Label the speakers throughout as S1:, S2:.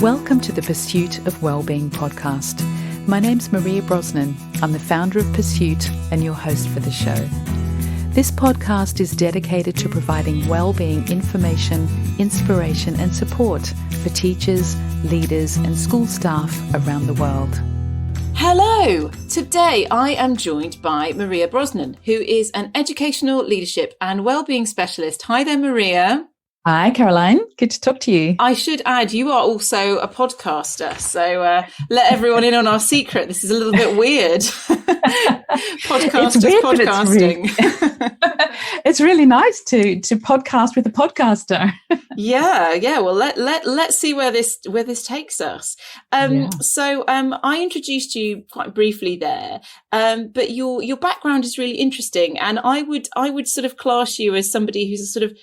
S1: Welcome to the Pursuit of Wellbeing podcast. My name's Maria Brosnan. I'm the founder of Pursuit and your host for the show. This podcast is dedicated to providing wellbeing information, inspiration and support for teachers, leaders and school staff around the world.
S2: Hello! Today I am joined by Maria Brosnan, who is an educational leadership and wellbeing specialist. Hi there, Maria.
S1: Hi, Caroline. Good to talk to you.
S2: I should add, you are also a podcaster, so let everyone in on our secret. This is a little bit weird. Podcasters podcasting.
S1: It's really nice to podcast with a podcaster.
S2: Yeah. Well, let's see where this takes us. So I introduced you quite briefly there, but your background is really interesting, and I would sort of class you as somebody who's a sort of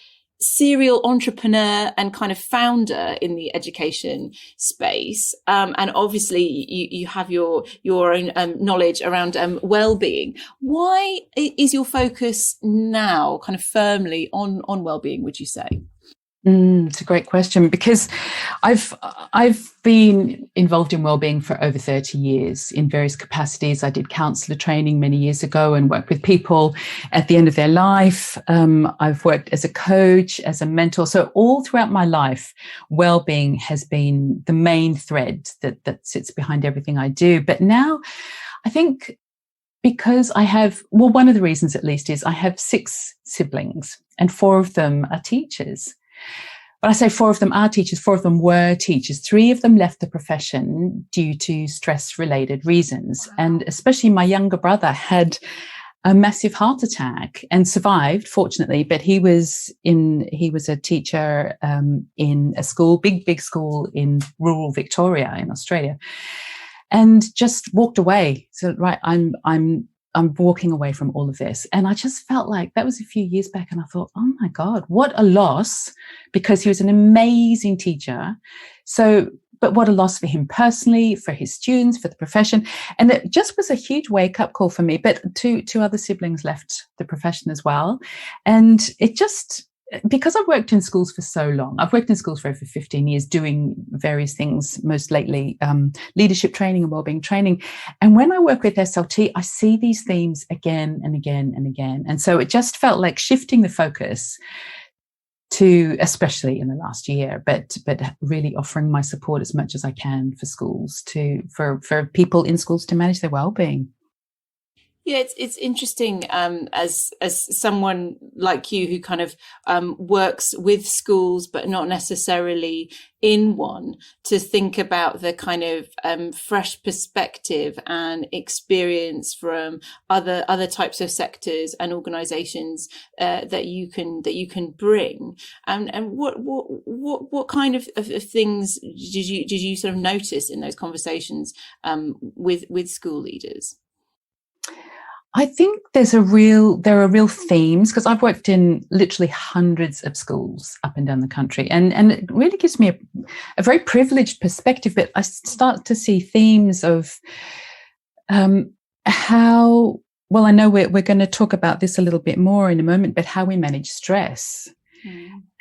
S2: serial entrepreneur and kind of founder in the education space. And obviously you have your own knowledge around well-being. Why is your focus now kind of firmly on well-being, would you say?
S1: It's a great question, because I've been involved in wellbeing for over 30 years in various capacities. I did counsellor training many years ago and worked with people at the end of their life. I've worked as a coach, as a mentor. So all throughout my life, wellbeing has been the main thread that sits behind everything I do. But now I think because I have, one of the reasons at least is I have 6 siblings and 4 of them are teachers. When I say 4 of them are teachers, 4 of them were teachers. 3 of them left the profession due to stress-related reasons. And especially my younger brother had a massive heart attack and survived, fortunately. But he was a teacher in a school, big school in rural Victoria in Australia, and just walked away. So right, I'm walking away from all of this. And I just felt like that was a few years back. And I thought, oh my God, what a loss, because he was an amazing teacher. But what a loss for him personally, for his students, for the profession. And it just was a huge wake-up call for me. But two other siblings left the profession as well. And it just, because I've worked in schools for so long, I've worked in schools for over 15 years doing various things, most lately leadership training and wellbeing training. And when I work with SLT, I see these themes again and again and again. And so it just felt like shifting the focus to, especially in the last year, but really offering my support as much as I can for schools for people in schools to manage their wellbeing.
S2: Yeah, it's interesting as someone like you who kind of works with schools but not necessarily in one, to think about the kind of fresh perspective and experience from other types of sectors and organisations that you can bring. And what kind of things did you sort of notice in those conversations with school leaders?
S1: I think there are real themes, because I've worked in literally hundreds of schools up and down the country, and it really gives me a very privileged perspective. But I start to see themes of how, well, I know we're going to talk about this a little bit more in a moment, but how we manage stress.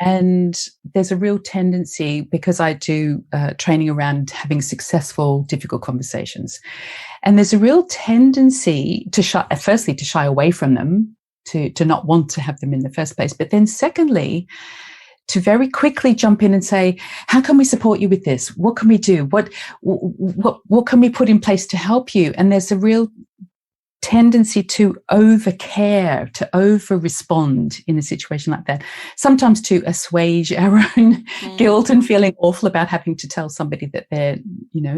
S1: And there's a real tendency, because I do training around having successful, difficult conversations. And there's a real tendency to shy away from them, to not want to have them in the first place. But then secondly, to very quickly jump in and say, how can we support you with this? What can we do? What can we put in place to help you? And there's a real tendency to overcare, to over-respond in a situation like that, sometimes to assuage our own guilt and feeling awful about having to tell somebody that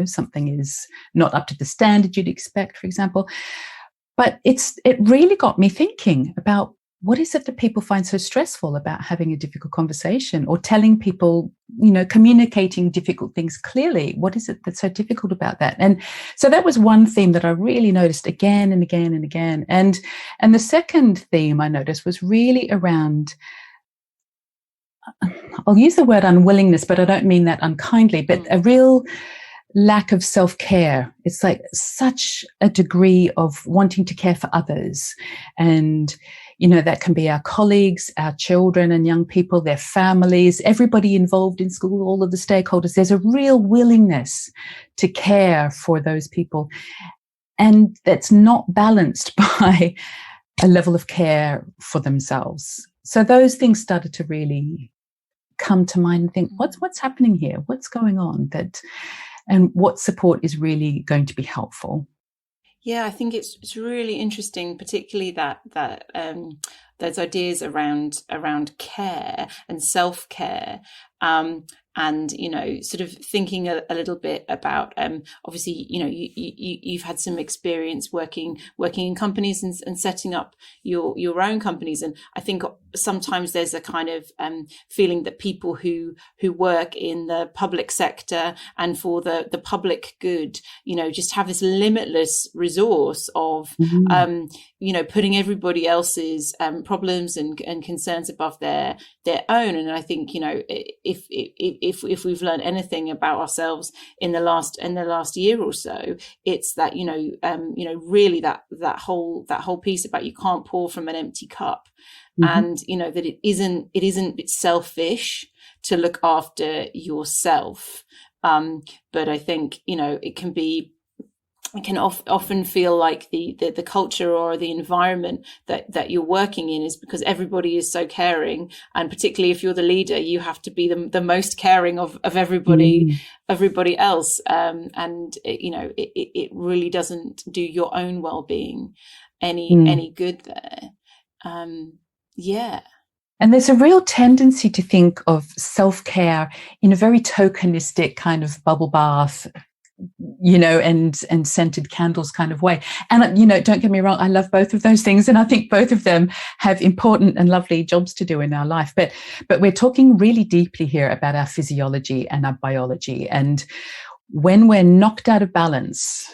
S1: something is not up to the standard you'd expect, for example. But it really got me thinking about, what is it that people find so stressful about having a difficult conversation, or telling people, communicating difficult things clearly? What is it that's so difficult about that? And so that was one theme that I really noticed again and again and again. And the second theme I noticed was really around, I'll use the word unwillingness, but I don't mean that unkindly, but a real lack of self-care. It's like such a degree of wanting to care for others and, That can be our colleagues, our children and young people, their families, everybody involved in school, all of the stakeholders. There's a real willingness to care for those people. And that's not balanced by a level of care for themselves. So those things started to really come to mind and think, what's happening here? What's going on? And what support is really going to be helpful?
S2: Yeah, I think it's really interesting, particularly that those ideas around care and self-care, and sort of thinking a little bit about obviously you've had some experience working in companies and setting up your own companies, and I think sometimes there's a kind of feeling that people who work in the public sector and for the public good just have this limitless resource of putting everybody else's problems and concerns above their own. And I think if we've learned anything about ourselves in the last year or so, it's that really that whole piece about you can't pour from an empty cup, and that it isn't selfish to look after yourself, but I think it can often feel like the culture or the environment that you're working in is because everybody is so caring, and particularly if you're the leader, you have to be the most caring of everybody else, and it really doesn't do your own well-being any good there.
S1: And there's a real tendency to think of self-care in a very tokenistic kind of bubble bath, and scented candles kind of way. And, don't get me wrong, I love both of those things. And I think both of them have important and lovely jobs to do in our life. But we're talking really deeply here about our physiology and our biology. And when we're knocked out of balance,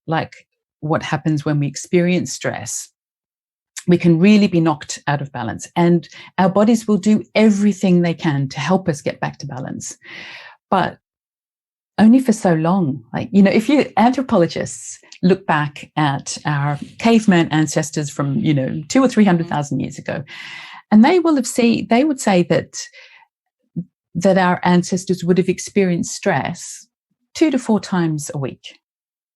S1: like what happens when we experience stress, we can really be knocked out of balance. And our bodies will do everything they can to help us get back to balance. But only for so long. If anthropologists look back at our caveman ancestors from, 200,000 or 300,000 years ago, and they would say that our ancestors would have experienced stress 2 to 4 times a week.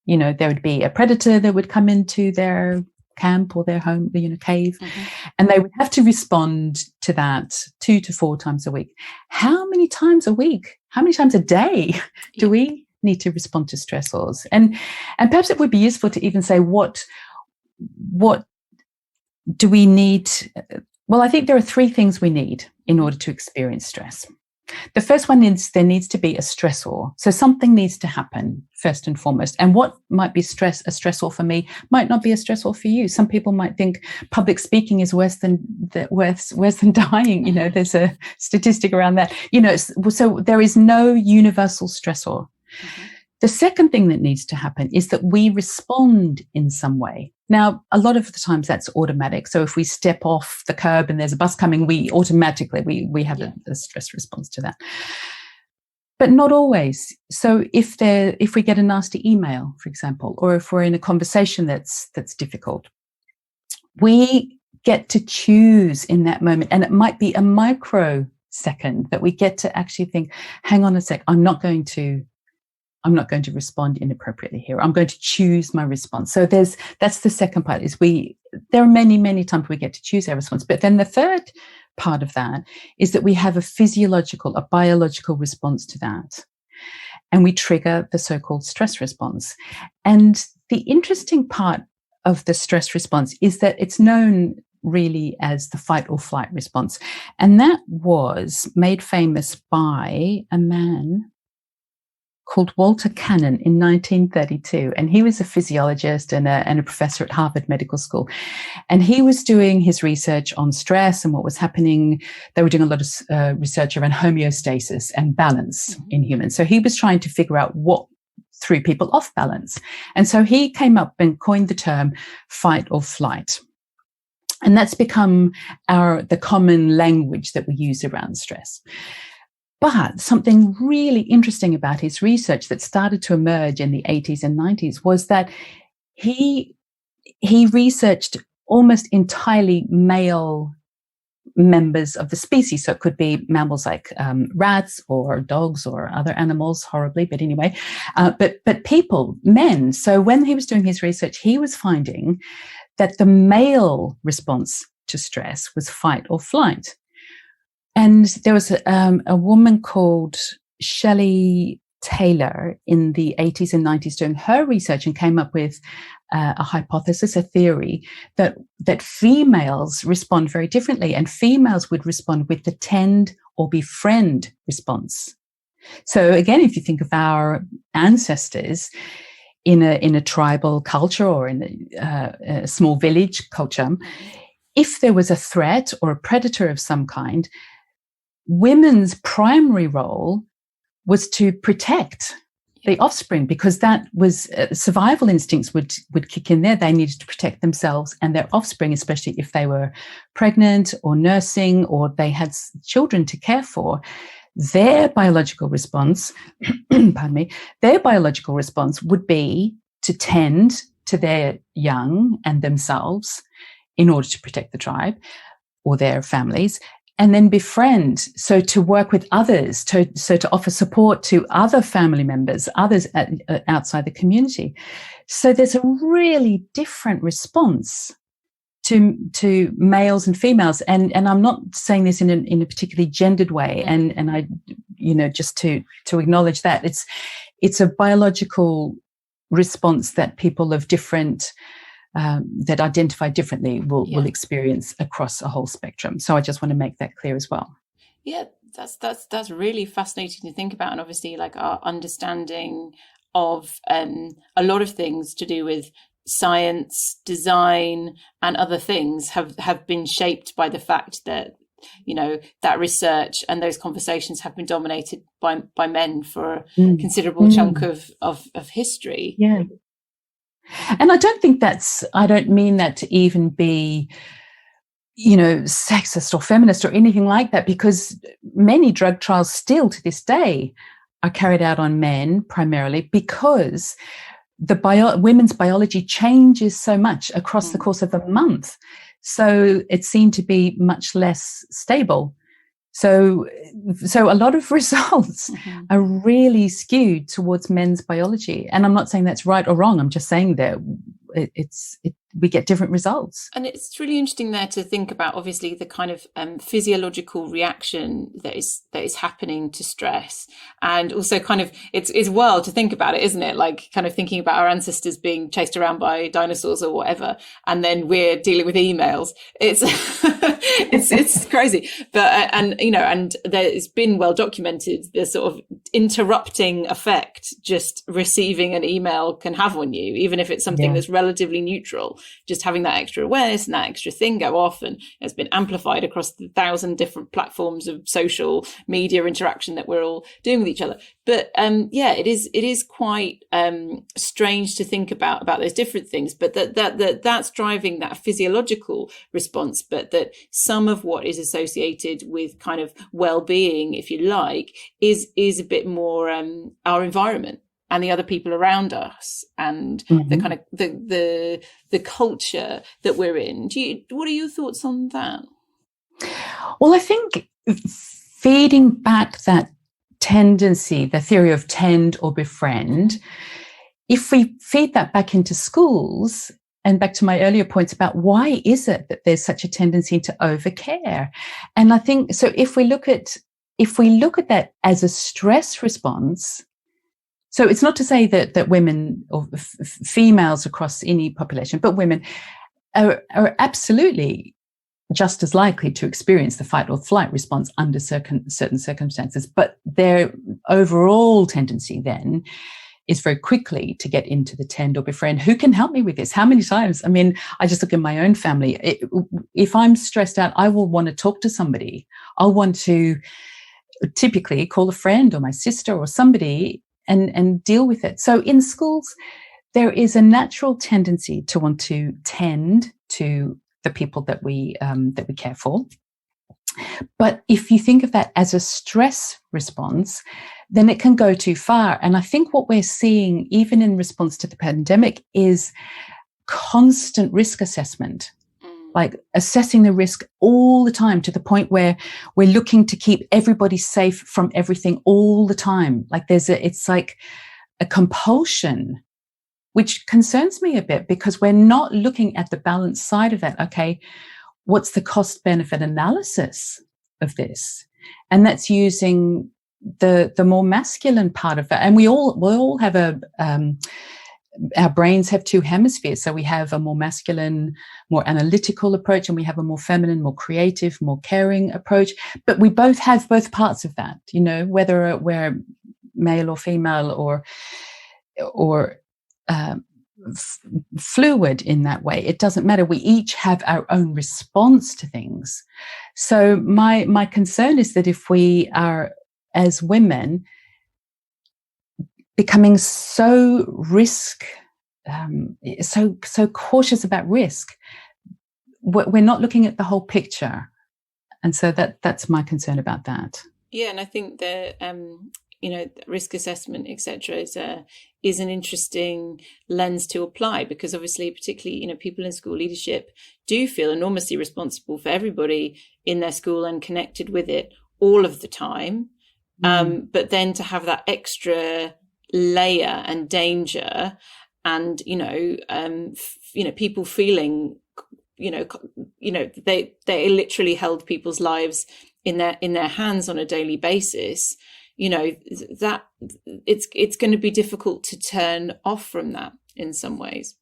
S1: There would be a predator that would come into their camp or their home, cave, and they would have to respond to that 2 to 4 times a week. How many times a week? How many times a day do we need to respond to stressors? And perhaps it would be useful to even say what do we need? Well, I think there are 3 things we need in order to experience stress. The first one is there needs to be a stressor. So something needs to happen first and foremost. And what might be a stressor for me might not be a stressor for you. Some people might think public speaking is worse than dying. There's a statistic around that. So there is no universal stressor. The second thing that needs to happen is that we respond in some way. Now, a lot of the times that's automatic. So if we step off the curb and there's a bus coming, we automatically, we have a stress response to that. But not always. So if we get a nasty email, for example, or if we're in a conversation that's difficult, we get to choose in that moment. And it might be a microsecond that we get to actually think, hang on a sec, I'm not going to respond inappropriately here. I'm going to choose my response. So that's the second part, is there are many, many times we get to choose our response. But then the third part of that is that we have a biological response to that. And we trigger the so-called stress response. And the interesting part of the stress response is that it's known really as the fight or flight response. And that was made famous by a man called Walter Cannon in 1932. And he was a physiologist and a professor at Harvard Medical School. And he was doing his research on stress and what was happening. They were doing a lot of research around homeostasis and balance in humans. So he was trying to figure out what threw people off balance. And so he came up and coined the term fight or flight. And that's become the common language that we use around stress. But something really interesting about his research that started to emerge in the 80s and 90s was that he researched almost entirely male members of the species. So it could be mammals like rats or dogs or other animals, horribly, but anyway, but people, men. So when he was doing his research, he was finding that the male response to stress was fight or flight. And there was a woman called Shelley Taylor in the 80s and 90s doing her research and came up with a hypothesis, a theory that females respond very differently, and females would respond with the tend or befriend response. So again, if you think of our ancestors in a tribal culture or in a small village culture, if there was a threat or a predator of some kind, women's primary role was to protect the offspring, because that was survival instincts would kick in there. They needed to protect themselves and their offspring, especially if they were pregnant or nursing or they had children to care for. Their biological response, pardon me, their biological response would be to tend to their young and themselves in order to protect the tribe or their families. And then befriend, so to work with others, to offer support to other family members, others outside the community. So there's a really different response to males and females, and I'm not saying this in a particularly gendered way. And I, just to acknowledge that it's a biological response that people of different that identify differently will experience across a whole spectrum. So I just want to make that clear as well.
S2: Yeah, that's really fascinating to think about, and obviously, like, our understanding of a lot of things to do with science, design, and other things have been shaped by the fact that that research and those conversations have been dominated by men for a considerable chunk of history.
S1: Yeah. And I don't mean that to even be, sexist or feminist or anything like that, because many drug trials still to this day are carried out on men primarily, because women's biology changes so much across the course of a month. So it seemed to be much less stable. So a lot of results are really skewed towards men's biology. And I'm not saying that's right or wrong. I'm just saying that we get different results. And
S2: it's really interesting there to think about, obviously, the kind of physiological reaction that is happening to stress. And also kind of, it's wild to think about it, isn't it? Like, kind of thinking about our ancestors being chased around by dinosaurs or whatever, and then we're dealing with emails. It's it's crazy. But and there's been well documented the sort of interrupting effect just receiving an email can have on you, even if it's something that's relatively neutral. Just having that extra awareness and that extra thing go off, and it's been amplified across the 1,000 different platforms of social media interaction that we're all doing with each other. But it is quite strange to think about those different things, but that's driving that physiological response, but that some of what is associated with kind of well-being, if you like, is a bit more our environment and the other people around us, and the kind of the culture that we're in. What are your thoughts on that?
S1: Well, I think feeding back that tendency, the theory of tend or befriend, if we feed that back into schools, and back to my earlier points about why is it that there's such a tendency to overcare, and I think so. If we look at that as a stress response. So it's not to say that women or females across any population, but women are absolutely just as likely to experience the fight or flight response under certain circumstances. But their overall tendency then is very quickly to get into the tend or befriend. Who can help me with this? How many times? I mean, I just look in my own family. If I'm stressed out, I will want to talk to somebody. I'll want to typically call a friend or my sister or somebody and deal with it. So in schools, there is a natural tendency to want to tend to the people that we care for. But if you think of that as a stress response, then it can go too far. And I think what we're seeing, even in response to the pandemic, is constant risk assessment. like assessing the risk all the time, to the point where we're looking to keep everybody safe from everything all the time. Like it's like a compulsion, which concerns me a bit, because we're not looking at the balanced side of that. Okay, what's the cost benefit analysis of this? And that's using the more masculine part of it. And we all have our brains have two hemispheres. So we have a more masculine, more analytical approach, and we have a more feminine, more creative, more caring approach. But we both have both parts of that, whether we're male or female or fluid in that way. It doesn't matter. We each have our own response to things. So my concern is that if we are, as women, becoming so so cautious about risk, we're not looking at the whole picture. And so that's my concern about that.
S2: Yeah, and I think that risk assessment, etc., is an interesting lens to apply, because obviously, particularly people in school leadership do feel enormously responsible for everybody in their school and connected with it all of the time. But then to have that extra layer and danger, and people feeling they literally held people's lives in their hands on a daily basis, that it's going to be difficult to turn off from that in some ways.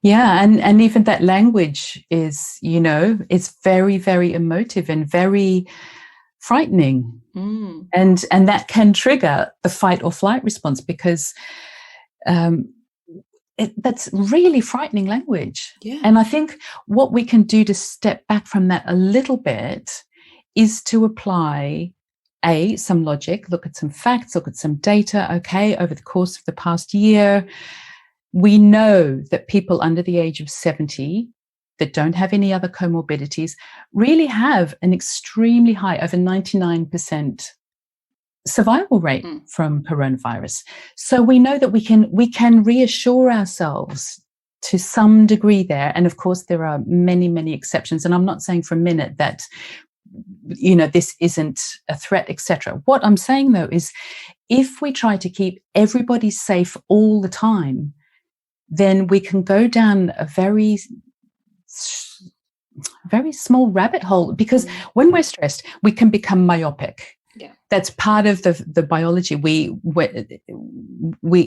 S1: Yeah, and even that language is it's very, very emotive and very frightening. And that can trigger the fight or flight response, because that's really frightening language.
S2: Yeah.
S1: And I think what we can do to step back from that a little bit is to apply some logic, look at some facts, look at some data. Okay, over the course of the past year, we know that people under the age of 70 that don't have any other comorbidities really have an extremely high, over 99% survival rate from coronavirus. So we know that we can reassure ourselves to some degree there. And of course, there are many, many exceptions. And I'm not saying for a minute that this isn't a threat, etc. What I'm saying, though, is if we try to keep everybody safe all the time, then we can go down a very small rabbit hole, because when we're stressed, we can become myopic.
S2: Yeah.
S1: That's part of the biology.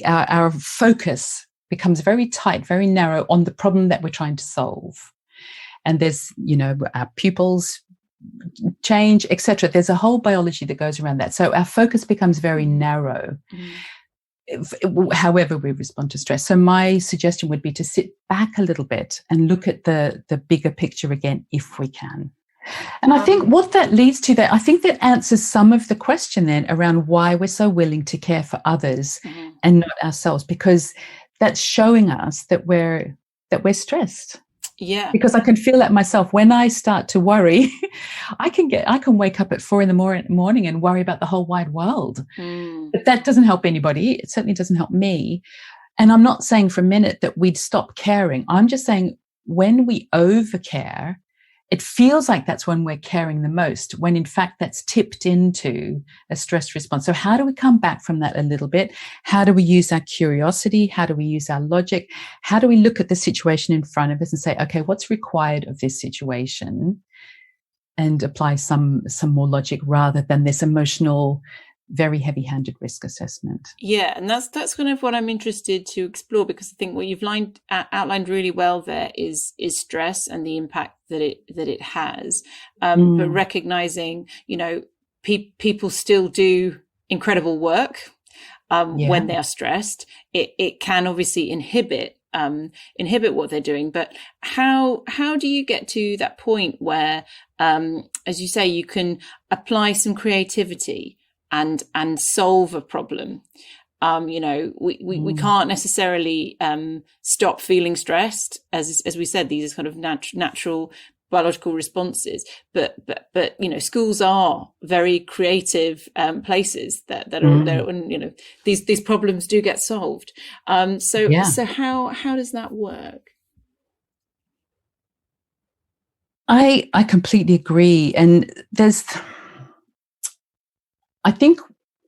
S1: Our focus becomes very tight, very narrow on the problem that we're trying to solve. And there's, our pupils change, etc. There's a whole biology that goes around that. So our focus becomes very narrow. However we respond to stress. So my suggestion would be to sit back a little bit and look at the bigger picture again, if we can. And I think what that leads to, I think that answers some of the question then around why we're so willing to care for others and not ourselves, because that's showing us that we're stressed.
S2: Yeah.
S1: Because I can feel that myself. When I start to worry, I can wake up at 4 a.m. and worry about the whole wide world. But that doesn't help anybody. It certainly doesn't help me. And I'm not saying for a minute that we'd stop caring. I'm just saying when we overcare, it feels like that's when we're caring the most, when in fact that's tipped into a stress response. So how do we come back from that a little bit? How do we use our curiosity? How do we use our logic? How do we look at the situation in front of us and say, okay, what's required of this situation? And apply some more logic rather than this emotional, very heavy-handed risk assessment.
S2: Yeah, and that's kind of what I'm interested to explore, because I think what you've outlined really well there is stress and the impact that it has. But recognizing, people still do incredible work when they are stressed. It can obviously inhibit what they're doing. But how do you get to that point where, as you say, you can apply some creativity and solve a problem? We can't necessarily stop feeling stressed. As we said, these are kind of natural biological responses, but schools are very creative places that are there, and these problems do get solved. So how does that work?
S1: I completely agree. And I think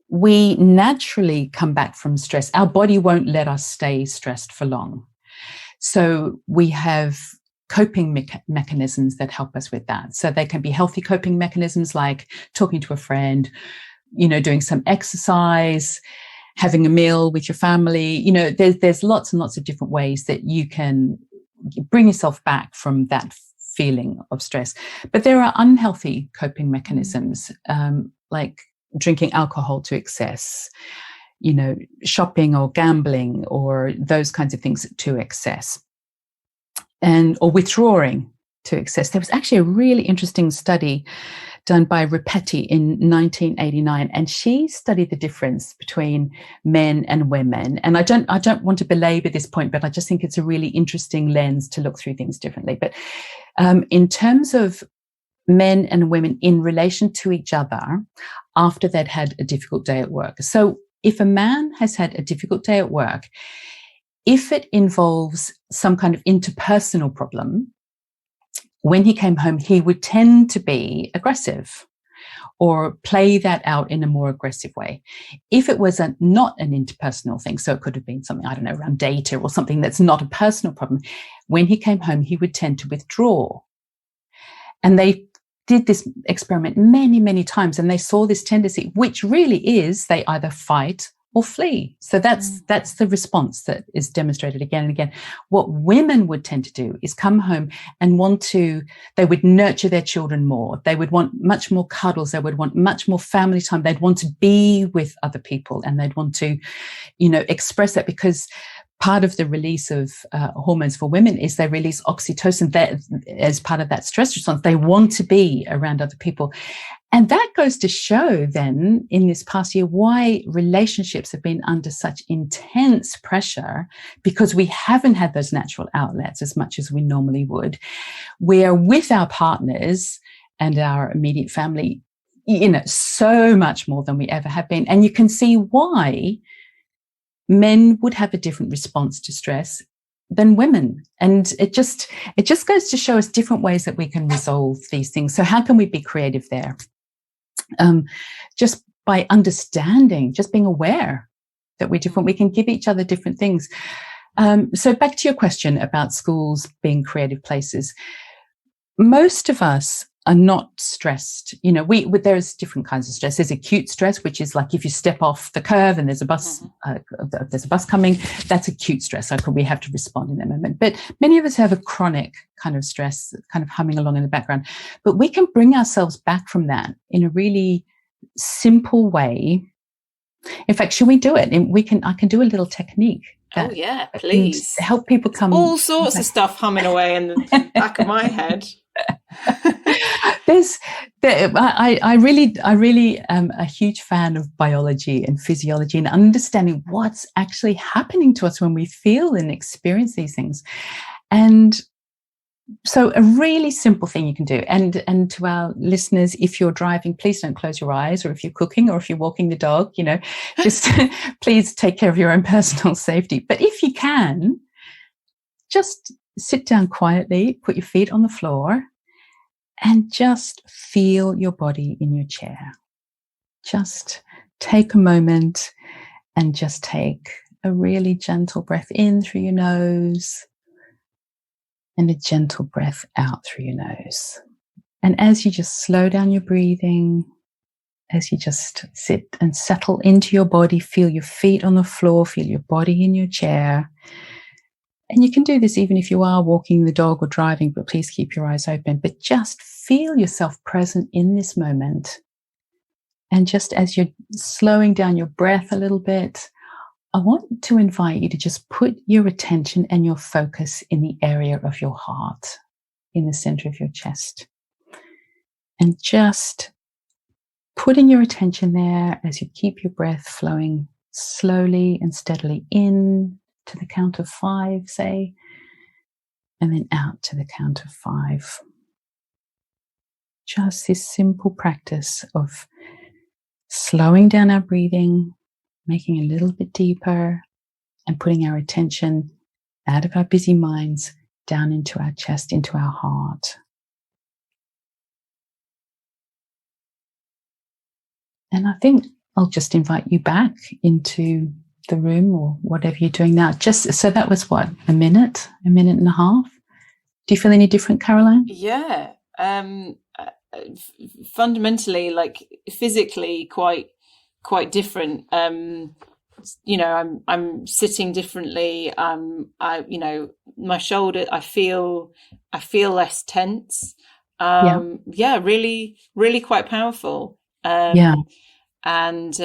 S1: we naturally come back from stress. Our body won't let us stay stressed for long. So we have coping mechanisms that help us with that. So they can be healthy coping mechanisms like talking to a friend, doing some exercise, having a meal with your family. There's lots and lots of different ways that you can bring yourself back from that feeling of stress. But there are unhealthy coping mechanisms, like drinking alcohol to excess, shopping or gambling or those kinds of things to excess, or withdrawing to excess. There was actually a really interesting study done by Ripetti in 1989, and she studied the difference between men and women. And I don't want to belabor this point, but I just think it's a really interesting lens to look through things differently. But in terms of men and women in relation to each other after they'd had a difficult day at work. So if a man has had a difficult day at work, if it involves some kind of interpersonal problem, when he came home, he would tend to be aggressive or play that out in a more aggressive way. If it was not an interpersonal thing, so it could have been something, I don't know, around data or something that's not a personal problem, when he came home, he would tend to withdraw. And they did this experiment many, many times, and they saw this tendency, which really is they either fight or flee. So that's the response that is demonstrated again and again. What women would tend to do is come home and they would nurture their children more. They would want much more cuddles. They would want much more family time. They'd want to be with other people, and they'd want to, express that, because part of the release of hormones for women is they release oxytocin as part of that stress response. They want to be around other people. And that goes to show then in this past year why relationships have been under such intense pressure, because we haven't had those natural outlets as much as we normally would. We are with our partners and our immediate family, so much more than we ever have been. And you can see why men would have a different response to stress than women. And it just goes to show us different ways that we can resolve these things. So how can we be creative there? Just by understanding, just being aware that we're different, we can give each other different things. So back to your question about schools being creative places. Most of us are not stressed. There's different kinds of stress. There's acute stress, which is like if you step off the curve and there's a bus, coming, that's acute stress. We have to respond in that moment. But many of us have a chronic kind of stress, kind of humming along in the background. But we can bring ourselves back from that in a really simple way. In fact, should we do it? I can do a little technique.
S2: Oh yeah, please.
S1: Help people come.
S2: All sorts of stuff humming away in the back of my head.
S1: I really am a huge fan of biology and physiology and understanding what's actually happening to us when we feel and experience these things. And so a really simple thing you can do, and to our listeners, if you're driving, please don't close your eyes, or if you're cooking or if you're walking the dog, just please take care of your own personal safety. But if you can, just sit down quietly, put your feet on the floor, and just feel your body in your chair. Just take a moment and just take a really gentle breath in through your nose and a gentle breath out through your nose. And as you just slow down your breathing, as you just sit and settle into your body, feel your feet on the floor, feel your body in your chair. And you can do this even if you are walking the dog or driving, but please keep your eyes open. But just feel yourself present in this moment. And just as you're slowing down your breath a little bit, I want to invite you to just put your attention and your focus in the area of your heart, in the center of your chest. And just putting your attention there as you keep your breath flowing slowly and steadily in to the count of 5, say, and then out to the count of 5. Just this simple practice of slowing down our breathing, making it a little bit deeper, and putting our attention out of our busy minds down into our chest, into our heart. And I think I'll just invite you back into the room or whatever you're doing now. Just so that was what, a minute and a half. Do you feel any different, Caroline?
S2: Yeah. Fundamentally, like physically quite different. I'm sitting differently. My shoulder, I feel less tense. Really, really quite powerful. But with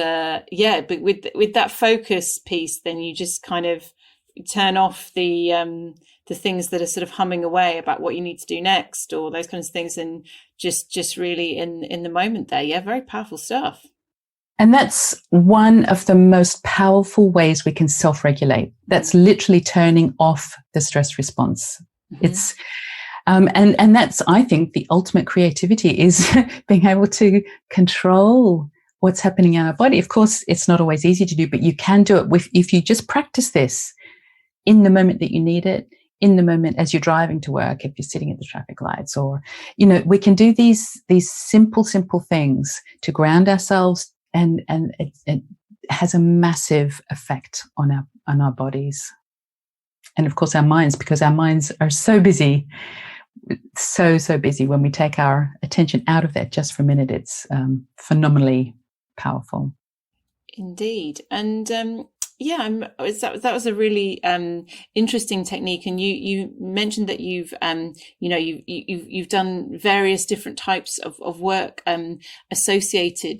S2: that focus piece, then you just kind of turn off the things that are sort of humming away about what you need to do next, or those kinds of things, and just really in the moment there. Yeah, very powerful stuff.
S1: And that's one of the most powerful ways we can self-regulate. That's literally turning off the stress response. Mm-hmm. It's and that's, I think, the ultimate creativity is being able to control what's happening in our body. Of course, it's not always easy to do, but you can do it if you just practice this in the moment that you need it, in the moment as you're driving to work, if you're sitting at the traffic lights, or, we can do these simple things to ground ourselves. And it has a massive effect on our bodies, and of course our minds, because our minds are so busy, so busy. When we take our attention out of that just for a minute, it's phenomenally powerful.
S2: Indeed, and that was a really interesting technique. And you mentioned that you've done various different types of work associated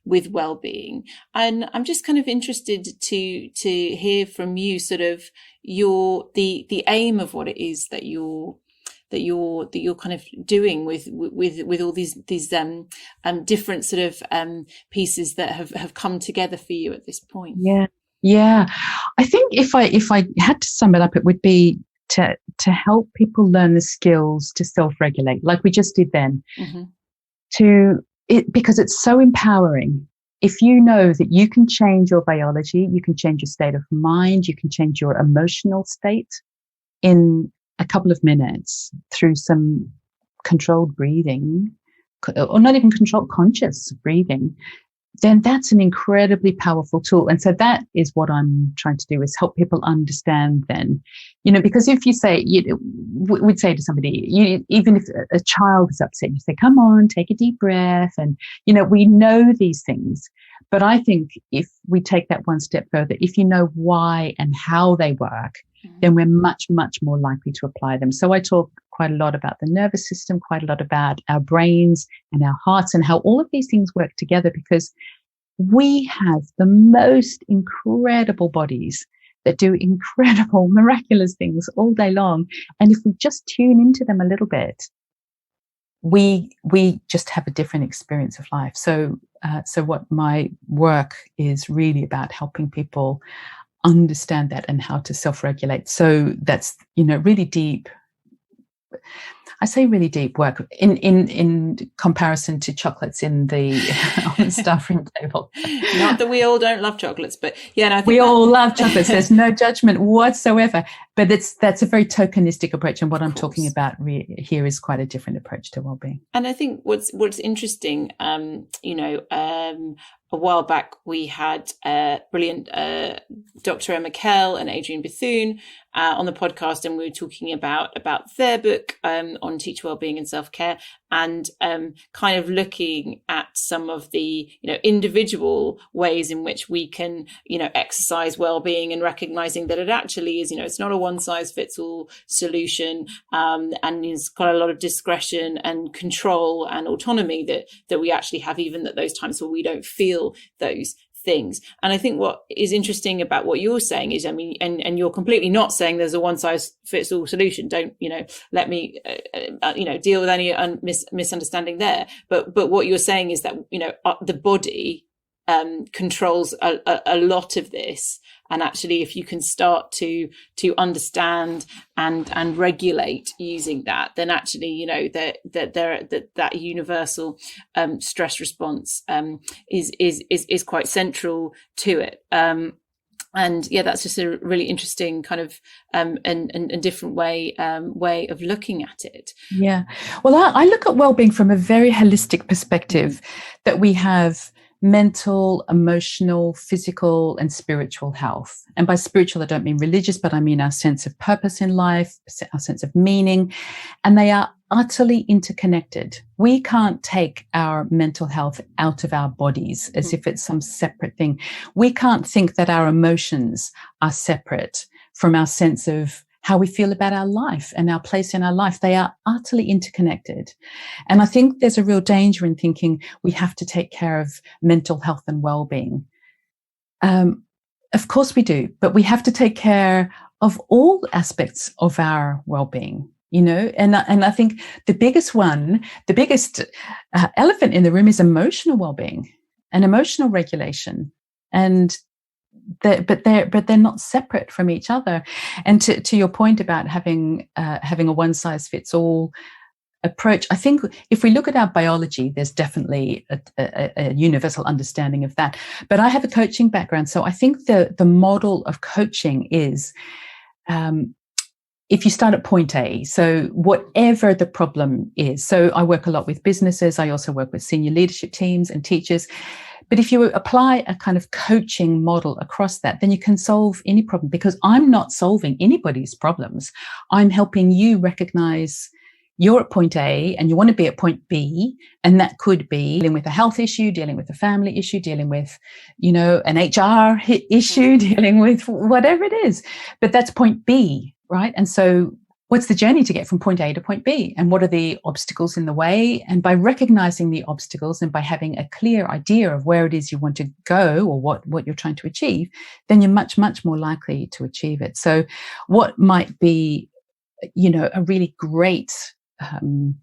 S2: with well-being, and I'm just kind of interested to hear from you sort of the aim of what it is that you're kind of doing with all these different sort of pieces that have come together for you at this point.
S1: Yeah. I think if I had to sum it up, it would be to help people learn the skills to self-regulate, like we just did then. Mm-hmm. Because it's so empowering. If you know that you can change your biology, you can change your state of mind, you can change your emotional state in a couple of minutes through some controlled breathing, or not even controlled, conscious breathing, then that's an incredibly powerful tool. And so that is what I'm trying to do, is help people understand then, because if you say, we'd say to somebody, even if a child is upset, you say, come on, take a deep breath. And, we know these things. But I think if we take that one step further, if you know why and how they work, then we're much, much more likely to apply them. So I talk quite a lot about the nervous system, quite a lot about our brains and our hearts, and how all of these things work together, because we have the most incredible bodies that do incredible, miraculous things all day long. And if we just tune into them a little bit, we just have a different experience of life. So what my work is really about, helping people understand that and how to self-regulate. So that's, really deep. I say really deep work in comparison to chocolates on the staff room table.
S2: Not that we all don't love chocolates, but I think
S1: we all love chocolates. There's no judgment whatsoever. But that's a very tokenistic approach, and what I'm talking about here is quite a different approach to well-being.
S2: And I think what's interesting, a while back we had brilliant Dr. Emma Kell and Adrian Bethune on the podcast, and we were talking about their book on teacher wellbeing and self-care, and kind of looking at some of the individual ways in which we can exercise wellbeing, and recognizing that it actually is it's not a one-size-fits-all solution, and there's quite a lot of discretion and control and autonomy that we actually have, even at those times where we don't feel those things. And I think what is interesting about what you're saying is, and you're completely not saying there's a one size fits all solution. Don't, let me, deal with any misunderstanding there. But what you're saying is that, the body controls a lot of this. And actually, if you can start to understand and regulate using that, then actually, that universal stress response is quite central to it. And that's just a really interesting kind of and different way of looking at it.
S1: Yeah. Well, I look at well-being from a very holistic perspective, that we have mental, emotional, physical, and spiritual health. And by spiritual, I don't mean religious, but I mean our sense of purpose in life, our sense of meaning. And they are utterly interconnected. We can't take our mental health out of our bodies as if it's some separate thing. We can't think that our emotions are separate from our sense of how we feel about our life and our place in our life. They are utterly interconnected. And I think there's a real danger in thinking we have to take care of mental health and well-being. Of course we do, but we have to take care of all aspects of our well-being. And I think the biggest elephant in the room is emotional well-being and emotional regulation. And but they're not separate from each other. And to your point about having a one-size-fits-all approach, I think if we look at our biology, there's definitely a universal understanding of that. But I have a coaching background, so I think the model of coaching is if you start at point A, so whatever the problem is. So I work a lot with businesses. I also work with senior leadership teams and teachers. But if you apply a kind of coaching model across that, then you can solve any problem, because I'm not solving anybody's problems. I'm helping you recognize you're at point A and you want to be at point B. And that could be dealing with a health issue, dealing with a family issue, dealing with, an HR issue, dealing with whatever it is. But that's point B, right? And so what's the journey to get from point A to point B? And what are the obstacles in the way? And by recognizing the obstacles and by having a clear idea of where it is you want to go or what you're trying to achieve, then you're much, much more likely to achieve it. So what might be, a really great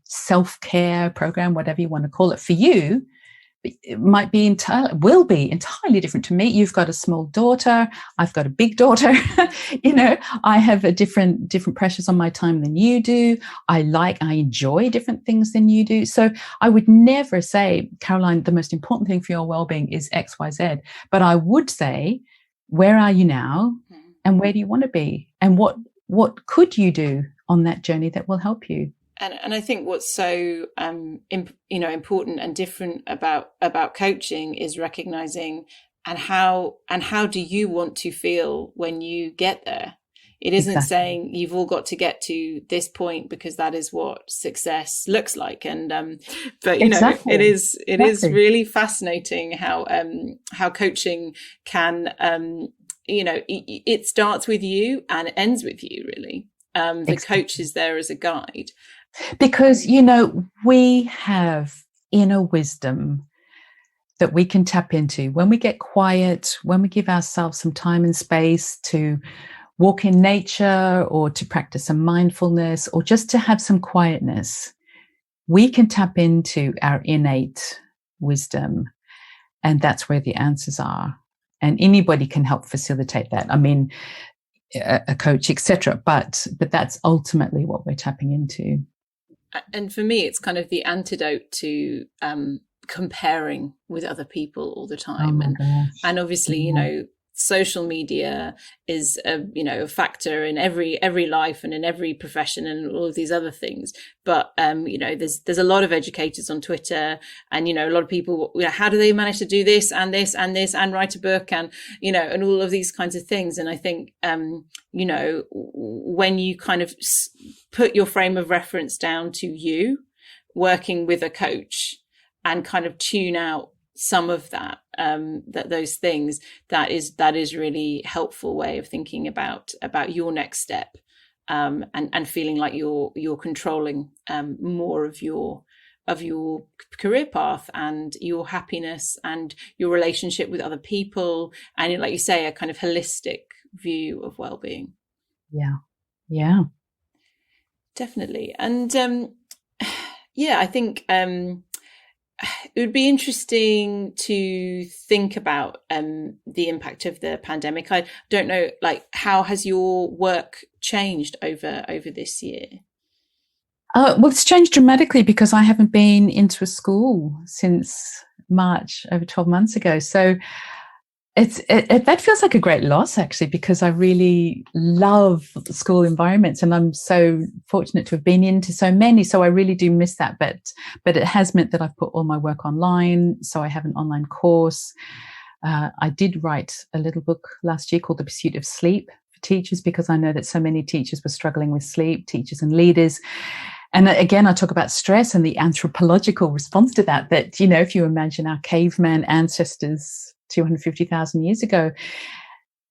S1: self-care program, whatever you want to call it for you, it might be will be entirely different to me. You've got a small daughter. I've got a big daughter. I have a different pressures on my time than you do. I enjoy different things than you do. So I would never say, Caroline, the most important thing for your well-being is X, Y, Z. But I would say, where are you now, and where do you want to be, and what could you do on that journey that will help you?
S2: And I think what's so important and different about coaching is recognizing and how do you want to feel when you get there. It isn't saying you've all got to get to this point because that is what success looks like. And but it is really fascinating how coaching can it starts with you and it ends with you, really. The coach is there as a guide.
S1: Because, we have inner wisdom that we can tap into when we get quiet, when we give ourselves some time and space to walk in nature or to practice some mindfulness or just to have some quietness. We can tap into our innate wisdom, and that's where the answers are. And anybody can help facilitate that. I mean, a coach, etc. But that's ultimately what we're tapping into.
S2: And for me, it's kind of the antidote to comparing with other people all the time. And obviously, social media is a factor in every life and in every profession and all of these other things. But there's a lot of educators on Twitter, and a lot of people, how do they manage to do this and this and this and write a book and and all of these kinds of things. And I think when you kind of put your frame of reference down to you working with a coach and kind of tune out some of that those things, that is really helpful way of thinking about your next step, and feeling like you're controlling more of your career path and your happiness and your relationship with other people, and like you say, a kind of holistic view of well-being.
S1: Yeah, definitely.
S2: And I think it would be interesting to think about the impact of the pandemic. I don't know, how has your work changed over this year?
S1: Well, it's changed dramatically because I haven't been into a school since March, over 12 months ago. So That feels like a great loss, actually, because I really love school environments, and I'm so fortunate to have been into so many. So I really do miss that. But it has meant that I've put all my work online. So I have an online course. I did write a little book last year called The Pursuit of Sleep for teachers, because I know that so many teachers were struggling with sleep, teachers and leaders. And again, I talk about stress and the anthropological response to that, if you imagine our caveman ancestors 250,000 years ago,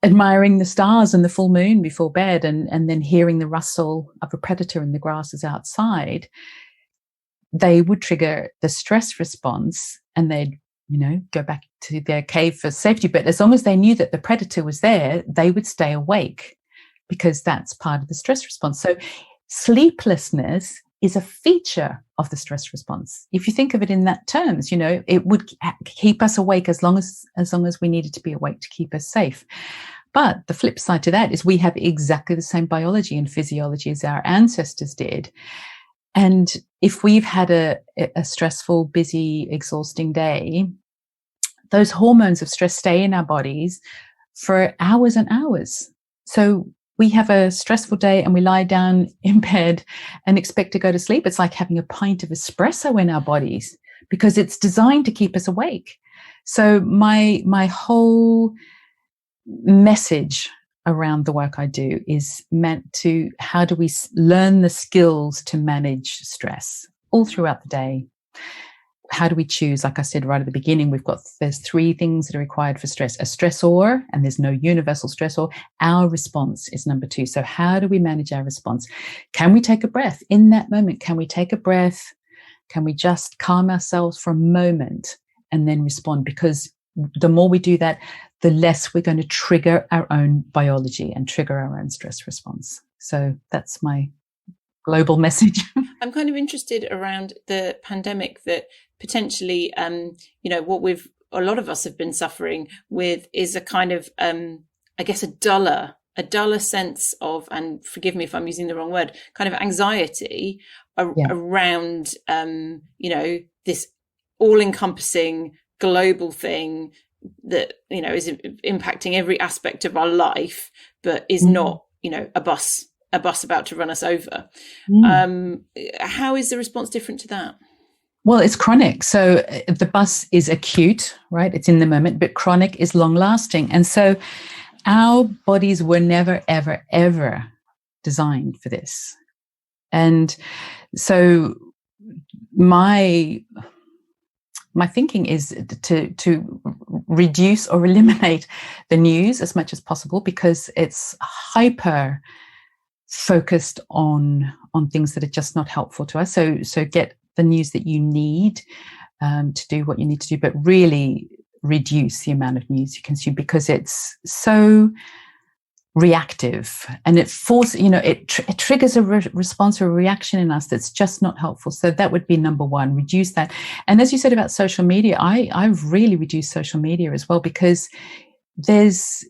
S1: admiring the stars and the full moon before bed, and then hearing the rustle of a predator in the grasses outside, they would trigger the stress response, and they'd, go back to their cave for safety. But as long as they knew that the predator was there, they would stay awake, because that's part of the stress response. So sleeplessness is a feature of the stress response. If you think of it in that terms, it would keep us awake as long as we needed to be awake to keep us safe. But the flip side to that is we have exactly the same biology and physiology as our ancestors did. And if we've had a stressful, busy, exhausting day, those hormones of stress stay in our bodies for hours and hours. So we have a stressful day and we lie down in bed and expect to go to sleep. It's like having a pint of espresso in our bodies, because it's designed to keep us awake. So my whole message around the work I do is meant to, how do we learn the skills to manage stress all throughout the day? How do we choose? Like I said right at the beginning, there's 3 things that are required for stress: a stressor, and there's no universal stressor. Our response is number 2. So how do we manage our response? Can we take a breath in that moment? Can we take a breath? Can we just calm ourselves for a moment and then respond? Because the more we do that, the less we're going to trigger our own biology and trigger our own stress response. So that's my global message.
S2: I'm kind of interested around the pandemic, that potentially, what a lot of us have been suffering with is a kind of, I guess, a duller sense of, and forgive me if I'm using the wrong word, kind of anxiety around, this all-encompassing global thing that, is impacting every aspect of our life, but is not, a bus about to run us over. How is the response different to that?
S1: Well, it's chronic. So the bus is acute, right? It's in the moment, but chronic is long lasting. And so our bodies were never, ever, ever designed for this. And so my thinking is to reduce or eliminate the news as much as possible, because it's hyper focused on things that are just not helpful to us. So get the news that you need to do what you need to do, but really reduce the amount of news you consume, because it's so reactive, and it forces, it triggers a response or a reaction in us that's just not helpful. So that would be number 1, reduce that. And as you said about social media, I've really reduced social media as well, because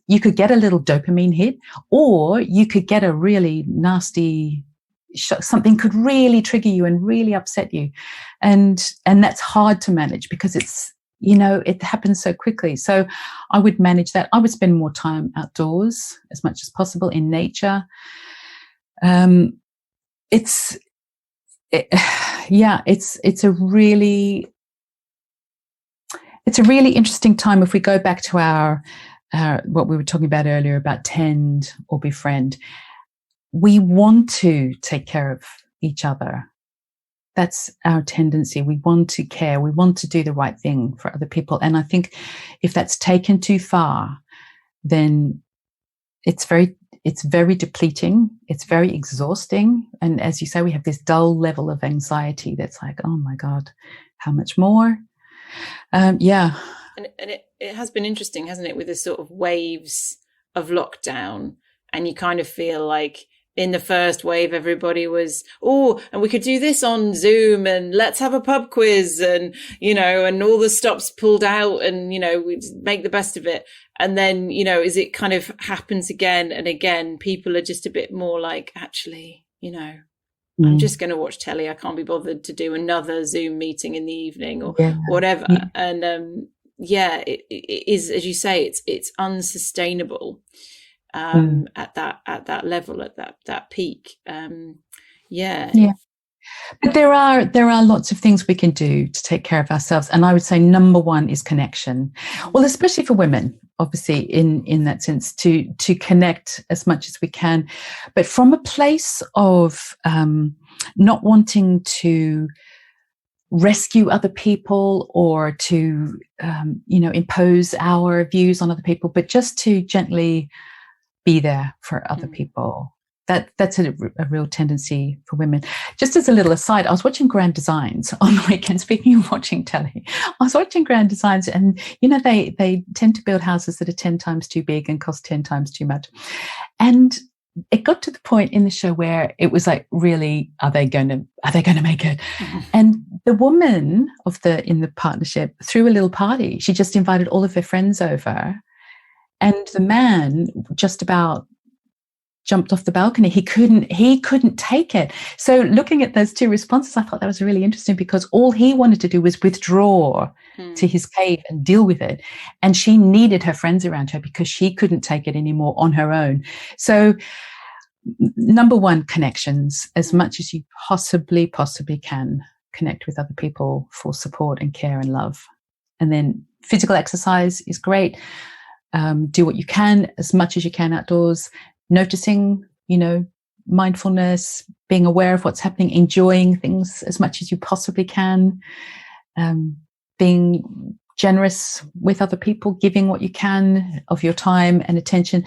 S1: you could get a little dopamine hit, or you could get a really nasty shock. Something could really trigger you and really upset you. And that's hard to manage, because it's, it happens so quickly. So I would manage that. I would spend more time outdoors as much as possible in nature. It's a really interesting time. If we go back to our what we were talking about earlier about tend or befriend, we want to take care of each other. That's our tendency. We want to care. We want to do the right thing for other people. And I think if that's taken too far, then it's very depleting. It's very exhausting. And as you say, we have this dull level of anxiety that's like, oh my God, how much more? And
S2: it has been interesting, hasn't it, with the sort of waves of lockdown, and you kind of feel like in the first wave, everybody was, and we could do this on Zoom, and let's have a pub quiz, and, and all the stops pulled out, and, we make the best of it. And then, as it kind of happens again and again, people are just a bit more like, actually, I'm just going to watch telly. I can't be bothered to do another Zoom meeting in the evening or whatever. Yeah. And it is, as you say, it's unsustainable at that level, at that peak.
S1: Yeah. But there are lots of things we can do to take care of ourselves, and I would say number one is connection. Well, especially for women, obviously, in that sense, to connect as much as we can, but from a place of not wanting to rescue other people or to impose our views on other people, but just to gently be there for other people. That's a real tendency for women. Just as a little aside, I was watching Grand Designs on the weekend. Speaking of watching telly, I was watching Grand Designs, and they tend to build houses that are 10 times too big and cost 10 times too much. And it got to the point in the show where it was like, really, are they going to make it? And the woman in the partnership threw a little party. She just invited all of her friends over, and the man just about jumped off the balcony. He couldn't take it. So looking at those two responses, I thought that was really interesting, because all he wanted to do was withdraw to his cave and deal with it. And she needed her friends around her because she couldn't take it anymore on her own. So number one, connections, as much as you possibly can. Connect with other people for support and care and love. And then physical exercise is great. Do what you can, as much as you can outdoors. Noticing, mindfulness, being aware of what's happening, enjoying things as much as you possibly can, being generous with other people, giving what you can of your time and attention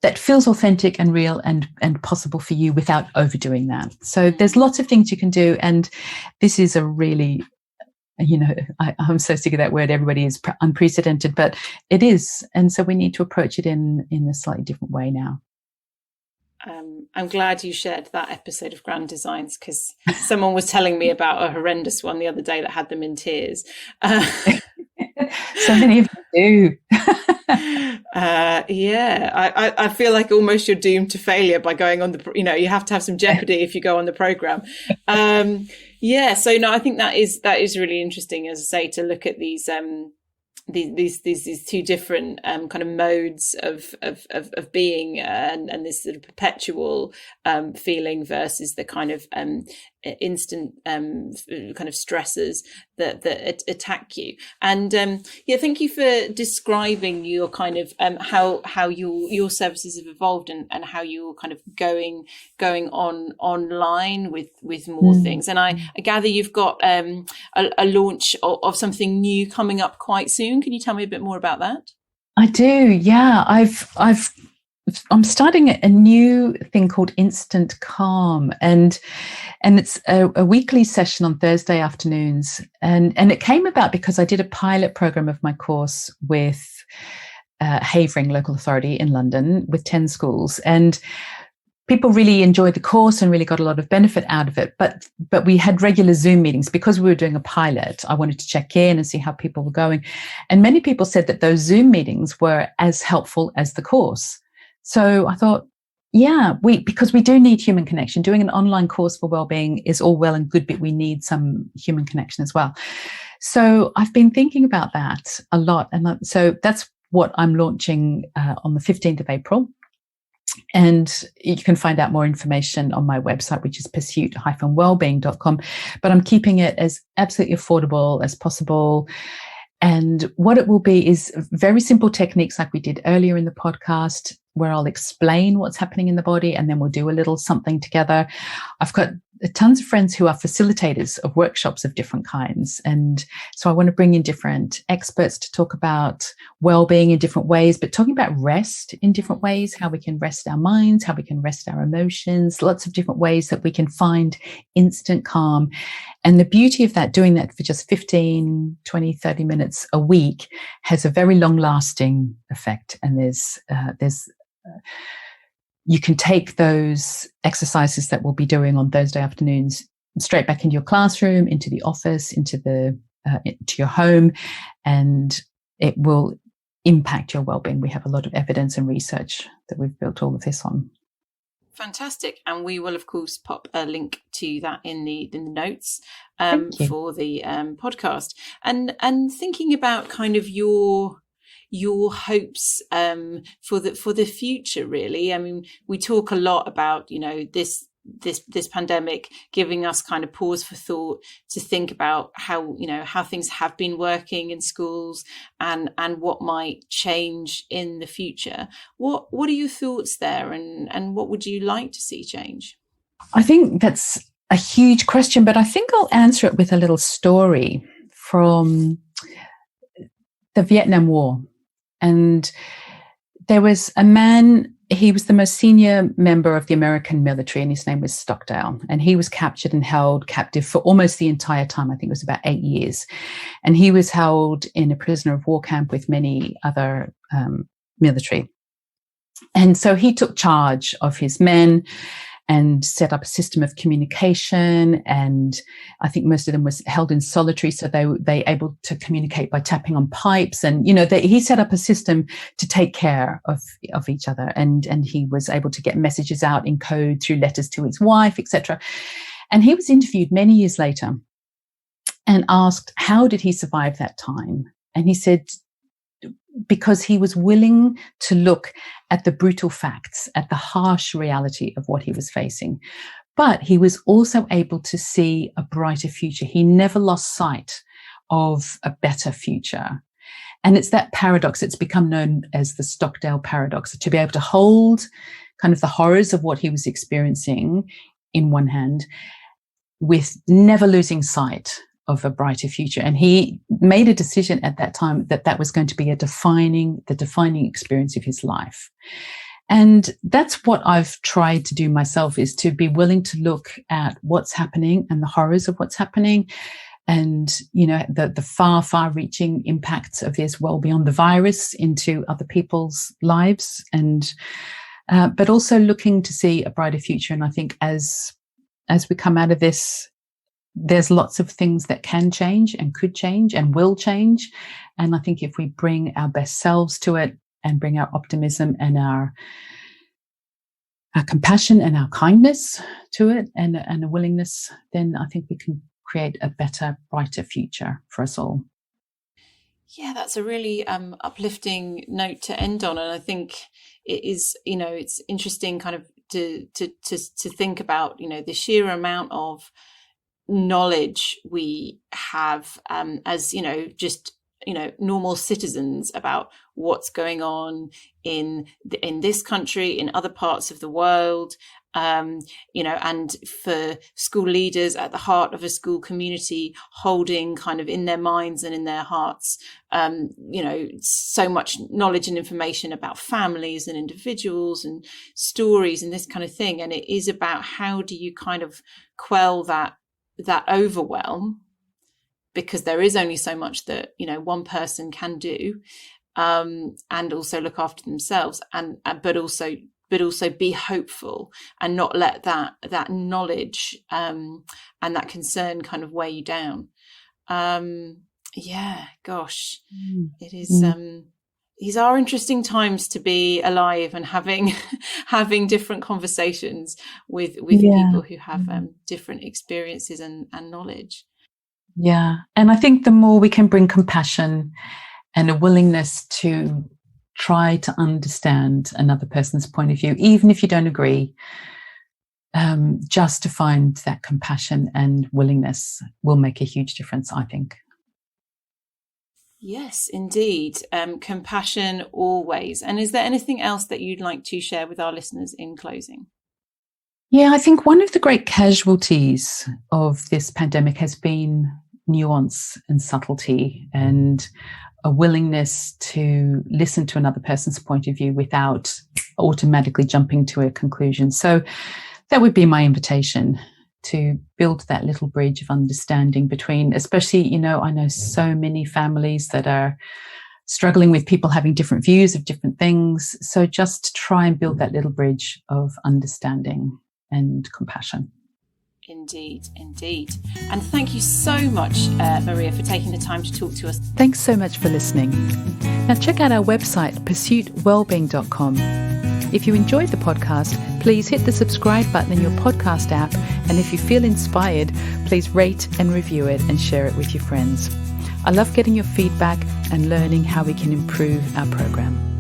S1: that feels authentic and real and possible for you without overdoing that. So there's lots of things you can do. And this is a really, I'm so sick of that word. Everybody is unprecedented, but it is. And so we need to approach it in a slightly different way now.
S2: I'm glad you shared that episode of Grand Designs, because someone was telling me about a horrendous one the other day that had them in tears.
S1: So many of you do.
S2: I feel like almost you're doomed to failure by going on you have to have some jeopardy if you go on the program. So no, I think that is really interesting, as I say, to look at these two different kind of modes of being, and this sort of perpetual feeling versus the kind of instant kind of stressors that attack you. And thank you for describing your kind of how your services have evolved and how you're kind of going on online with more things. And I gather you've got a launch of something new coming up quite soon. Can you tell me a bit more about that?
S1: I do, yeah. I'm starting a new thing called Instant Calm, and it's a weekly session on Thursday afternoons. And it came about because I did a pilot program of my course with Havering Local Authority in London with 10 schools, and people really enjoyed the course and really got a lot of benefit out of it. But we had regular Zoom meetings because we were doing a pilot. I wanted to check in and see how people were going. And many people said that those Zoom meetings were as helpful as the course. So I thought, because we do need human connection. Doing an online course for wellbeing is all well and good, but we need some human connection as well. So I've been thinking about that a lot. And so that's what I'm launching on the 15th of April. And you can find out more information on my website, which is pursuit-wellbeing.com. But I'm keeping it as absolutely affordable as possible. And what it will be is very simple techniques like we did earlier in the podcast, where I'll explain what's happening in the body, and then we'll do a little something together. I've got tons of friends who are facilitators of workshops of different kinds. And so I want to bring in different experts to talk about well-being in different ways, but talking about rest in different ways, how we can rest our minds, how we can rest our emotions, lots of different ways that we can find instant calm. And the beauty of that, doing that for just 15, 20, 30 minutes a week, has a very long lasting effect. And you can take those exercises that we'll be doing on Thursday afternoons straight back into your classroom, into the office, into your home, and it will impact your well-being. We have a lot of evidence and research that we've built all of this on.
S2: Fantastic. And we will, of course, pop a link to that in the notes for the podcast. And thinking about kind of your hopes for the future, really. I mean, we talk a lot about, this pandemic giving us kind of pause for thought to think about how things have been working in schools and what might change in the future. What are your thoughts there, and what would you like to see change?
S1: I think that's a huge question, but I think I'll answer it with a little story from the Vietnam War. And there was a man, he was the most senior member of the American military, and his name was Stockdale. And he was captured and held captive for almost the entire time. I think it was about 8 years. And he was held in a prisoner of war camp with many other military. And so he took charge of his men and set up a system of communication. And I think most of them was held in solitary, so they able to communicate by tapping on pipes. And he set up a system to take care of each other. And he was able to get messages out in code through letters to his wife, etc. And he was interviewed many years later and asked, how did he survive that time? And he said, because he was willing to look at the brutal facts, at the harsh reality of what he was facing. But he was also able to see a brighter future. He never lost sight of a better future. And it's that paradox. It's become known as the Stockdale paradox, to be able to hold kind of the horrors of what he was experiencing in one hand, with never losing sight of a brighter future. And he made a decision at that time that was going to be the defining experience of his life. And that's what I've tried to do myself, is to be willing to look at what's happening and the horrors of what's happening, and the far reaching impacts of this, well beyond the virus, into other people's lives, and but also looking to see a brighter future. And I think as we come out of this, there's lots of things that can change and could change and will change. And I think if we bring our best selves to it and bring our optimism and our compassion and our kindness to it, and a willingness, then I think we can create a better, brighter future for us all.
S2: Yeah, that's a really uplifting note to end on. And I think it is, it's interesting kind of to think about, the sheer amount of knowledge we have as just normal citizens about what's going on in this country, in other parts of the world, and for school leaders at the heart of a school community, holding kind of in their minds and in their hearts so much knowledge and information about families and individuals and stories and this kind of thing. And it is about, how do you kind of quell that overwhelm, because there is only so much that one person can do, and also look after themselves, and but also be hopeful, and not let that knowledge and that concern kind of weigh you down. It is these are interesting times to be alive and having different conversations with people who have different experiences and knowledge.
S1: Yeah. And I think the more we can bring compassion and a willingness to try to understand another person's point of view, even if you don't agree, just to find that compassion and willingness will make a huge difference, I think.
S2: Yes, indeed. Compassion always. And is there anything else that you'd like to share with our listeners in closing?
S1: Yeah, I think one of the great casualties of this pandemic has been nuance and subtlety, and a willingness to listen to another person's point of view without automatically jumping to a conclusion. So that would be my invitation, to build that little bridge of understanding between, especially, I know so many families that are struggling with people having different views of different things. So just try and build that little bridge of understanding and compassion.
S2: Indeed. And thank you so much, Maria, for taking the time to talk to us.
S1: Thanks so much for listening. Now check out our website, pursuitwellbeing.com. If you enjoyed the podcast, Please hit the subscribe button in your podcast app, and if you feel inspired, please rate and review it and share it with your friends. I love getting your feedback and learning how we can improve our program.